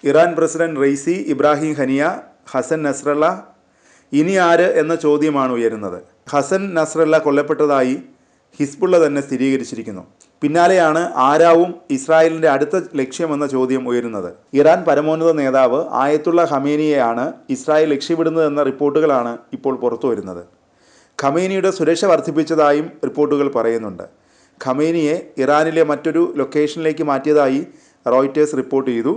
Iran president Raisi, Ibrahim Haniyeh, Hassan Nasrallah, ഇനി ആര് എന്ന ചോദ്യമാണ് ഉയരുന്നത്. ഹസൻ നസ്രല്ല കൊല്ലപ്പെട്ടതായി ഹിസ്ബുള്ള തന്നെ സ്ഥിരീകരിച്ചിരിക്കുന്നു. പിന്നാലെയാണ് ആരാവും ഇസ്രായേലിൻ്റെ അടുത്ത ലക്ഷ്യമെന്ന ചോദ്യം ഉയരുന്നത്. ഇറാൻ പരമോന്നത നേതാവ് ആയത്തുള്ള ഖമേനിയെയാണ് ഇസ്രായേൽ ലക്ഷ്യമിടുന്നതെന്ന റിപ്പോർട്ടുകളാണ് ഇപ്പോൾ പുറത്തു വരുന്നത്. ഖമേനിയുടെ സുരക്ഷ വർദ്ധിപ്പിച്ചതായും റിപ്പോർട്ടുകൾ പറയുന്നുണ്ട്. ഖമേനിയെ ഇറാനിലെ മറ്റൊരു ലൊക്കേഷനിലേക്ക് മാറ്റിയതായി റോയിറ്റേഴ്സ് റിപ്പോർട്ട് ചെയ്തു.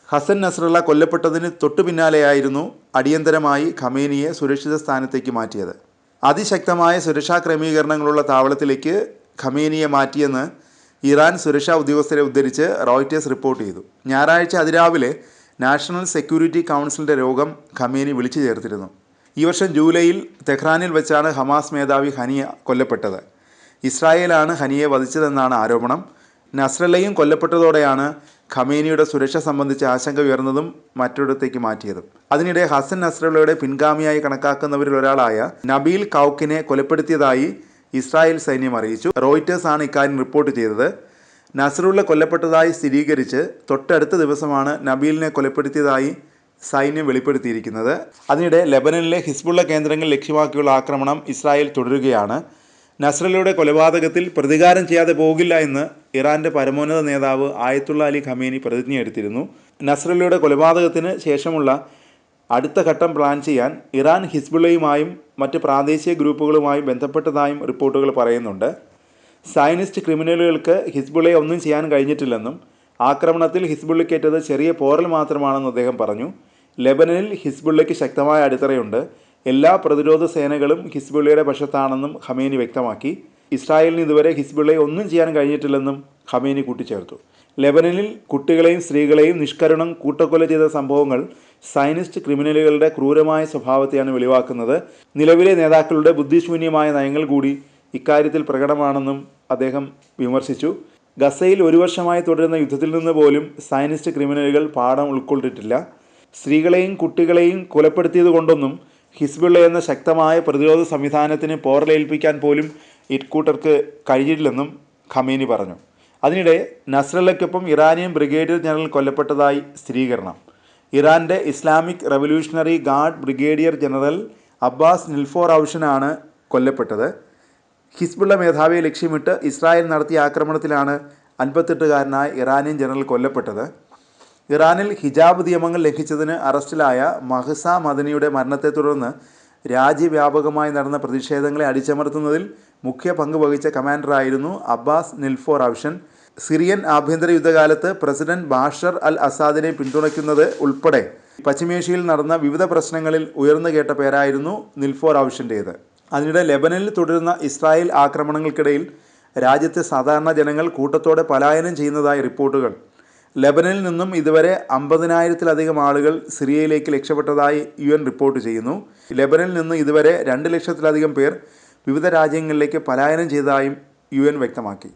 ഹസൻ നസ്രല്ല കൊല്ലപ്പെട്ടതിന് തൊട്ടു പിന്നാലെയായിരുന്നു അടിയന്തരമായി ഖമേനിയെ സുരക്ഷിത സ്ഥാനത്തേക്ക് മാറ്റിയത്. അതിശക്തമായ സുരക്ഷാ ക്രമീകരണങ്ങളുള്ള താവളത്തിലേക്ക് ഖമേനിയെ മാറ്റിയെന്ന് ഇറാൻ സുരക്ഷാ ഉദ്യോഗസ്ഥരെ ഉദ്ധരിച്ച് റോയിറ്റേഴ്സ് റിപ്പോർട്ട് ചെയ്തു. ഞായറാഴ്ച അതിരാവിലെ നാഷണൽ സെക്യൂരിറ്റി കൗൺസിലിൻ്റെ യോഗം ഖമേനി വിളിച്ചു ചേർത്തിരുന്നു. ഈ വർഷം ജൂലൈയിൽ തെഹ്റാനിൽ വെച്ചാണ് ഹമാസ് മേധാവി ഹനിയ കൊല്ലപ്പെട്ടത്. ഇസ്രായേലാണ് ഹനിയെ വധിച്ചതെന്നാണ് ആരോപണം. നസ്രല്ലയും കൊല്ലപ്പെട്ടതോടെയാണ് ഖമേനിയുടെ സുരക്ഷ സംബന്ധിച്ച് ആശങ്ക ഉയർന്നതും മറ്റൊരിടത്തേക്ക് മാറ്റിയതും. അതിനിടെ ഹസൻ നസ്രല്ലയുടെ പിൻഗാമിയായി കണക്കാക്കുന്നവരിൽ ഒരാളായ നബീൽ കൗക്കിനെ കൊലപ്പെടുത്തിയതായി ഇസ്രായേൽ സൈന്യം അറിയിച്ചു. റോയിറ്റേഴ്സ് ആണ് ഇക്കാര്യം റിപ്പോർട്ട് ചെയ്തത്. നസ്രുള്ള കൊല്ലപ്പെട്ടതായി സ്ഥിരീകരിച്ച് തൊട്ടടുത്ത ദിവസമാണ് നബീലിനെ കൊലപ്പെടുത്തിയതായി സൈന്യം വെളിപ്പെടുത്തിയിരിക്കുന്നത്. അതിനിടെ ലെബനനിലെ ഹിസ്ബുള്ള കേന്ദ്രങ്ങൾ ലക്ഷ്യമാക്കിയുള്ള ആക്രമണം ഇസ്രായേൽ തുടരുകയാണ്. നസ്രല്ലയുടെ കൊലപാതകത്തിൽ പ്രതികാരം ചെയ്യാതെ പോകില്ല എന്ന് ഇറാൻ്റെ പരമോന്നത നേതാവ് ആയത്തുള്ള അലി ഖമേനി പ്രതിജ്ഞയെടുത്തിരുന്നു. നസ്രല്ലയുടെ കൊലപാതകത്തിന് ശേഷമുള്ള അടുത്ത ഘട്ടം പ്ലാൻ ചെയ്യാൻ ഇറാൻ ഹിസ്ബുള്ളയുമായും മറ്റ് പ്രാദേശിക ഗ്രൂപ്പുകളുമായും ബന്ധപ്പെട്ടതായും റിപ്പോർട്ടുകൾ പറയുന്നുണ്ട്. സയനിസ്റ്റ് ക്രിമിനലുകൾക്ക് ഹിസ്ബുള്ളയെ ഒന്നും ചെയ്യാൻ കഴിഞ്ഞിട്ടില്ലെന്നും ആക്രമണത്തിൽ ഹിസ്ബുള്ളയ്ക്കേറ്റത് ചെറിയ പോറൽ മാത്രമാണെന്ന് അദ്ദേഹം പറഞ്ഞു. ലെബനനിൽ ഹിസ്ബുള്ളയ്ക്ക് ശക്തമായ അടിത്തറയുണ്ട്. എല്ലാ പ്രതിരോധ സേനകളും ഹിസ്ബുള്ളയുടെ പക്ഷത്താണെന്നും ഖമേനി വ്യക്തമാക്കി. ഇസ്രായേലിന് ഇതുവരെ ഹിസ്ബുള്ളയെ ഒന്നും ചെയ്യാൻ കഴിഞ്ഞിട്ടില്ലെന്നും ഖമേനി കൂട്ടിച്ചേർത്തു. ലെബനനിൽ കുട്ടികളെയും സ്ത്രീകളെയും നിഷ്കരുണം കൂട്ടക്കൊല ചെയ്ത സംഭവങ്ങൾ സയനിസ്റ്റ് ക്രിമിനലുകളുടെ ക്രൂരമായ സ്വഭാവത്തെയാണ് വെളിവാക്കുന്നത്. നിലവിലെ നേതാക്കളുടെ ബുദ്ധിശൂന്യമായ നയങ്ങൾ കൂടി ഇക്കാര്യത്തിൽ പ്രകടമാണെന്നും അദ്ദേഹം വിമർശിച്ചു. ഗസയിൽ 1 വർഷമായി തുടരുന്ന യുദ്ധത്തിൽ നിന്ന് പോലും സയനിസ്റ്റ് ക്രിമിനലുകൾ പാഠം ഉൾക്കൊണ്ടിട്ടില്ല. സ്ത്രീകളെയും കുട്ടികളെയും കൊലപ്പെടുത്തിയത് കൊണ്ടൊന്നും ഹിസ്ബുള്ള എന്ന ശക്തമായ പ്രതിരോധ സംവിധാനത്തിന് പോറലേൽപ്പിക്കാൻ പോലും ഇക്കൂട്ടർക്ക് കഴിഞ്ഞിട്ടില്ലെന്നും ഖമേനി പറഞ്ഞു. അതിനിടെ നസ്രല്ലയ്ക്കൊപ്പം ഇറാനിയൻ ബ്രിഗേഡിയർ ജനറൽ കൊല്ലപ്പെട്ടതായി സ്ഥിരീകരണം. ഇറാൻ്റെ Islamic Revolutionary Guard brigadier general Abbas നിൽഫോറൌഷനാണ് കൊല്ലപ്പെട്ടത്. ഹിസ്ബുള്ള മേധാവിയെ ലക്ഷ്യമിട്ട് ഇസ്രായേൽ നടത്തിയ ആക്രമണത്തിലാണ് 58-കാരനായ ഇറാനിയൻ ജനറൽ കൊല്ലപ്പെട്ടത്. ഇറാനിൽ ഹിജാബ് നിയമങ്ങൾ ലംഘിച്ചതിന് അറസ്റ്റിലായ മഹ്സ മദനിയുടെ മരണത്തെ തുടർന്ന് രാജ്യവ്യാപകമായി നടന്ന പ്രതിഷേധങ്ങളെ അടിച്ചമർത്തുന്നതിൽ മുഖ്യ പങ്ക് വഹിച്ച കമാൻഡറായിരുന്നു അബ്ബാസ് നിൽഫോറൌഷൻ. സിറിയൻ ആഭ്യന്തര യുദ്ധകാലത്ത് പ്രസിഡന്റ് ബാഷർ അൽ അസാദിനെ പിന്തുണയ്ക്കുന്നത് ഉൾപ്പെടെ പശ്ചിമേഷ്യയിൽ നടന്ന വിവിധ പ്രശ്നങ്ങളിൽ ഉയർന്നു കേട്ട പേരായിരുന്നു നിൽഫോറൌഷൻ്റേത്. അതിനിടെ ലെബനനിൽ തുടരുന്ന ഇസ്രായേൽ ആക്രമണങ്ങൾക്കിടയിൽ രാജ്യത്തെ സാധാരണ ജനങ്ങൾ കൂട്ടത്തോടെ പലായനം ചെയ്യുന്നതായി റിപ്പോർട്ടുകൾ. ലെബനനിൽ നിന്നും ഇതുവരെ 50,000-ലധികം ആളുകൾ സിറിയയിലേക്ക് രക്ഷപ്പെട്ടതായി UN റിപ്പോർട്ട് ചെയ്യുന്നു. ലെബനനിൽ നിന്ന് ഇതുവരെ 2 ലക്ഷത്തിലധികം പേർ വിവിധ രാജ്യങ്ങളിലേക്ക് പലായനം ചെയ്തതായും UN വ്യക്തമാക്കി.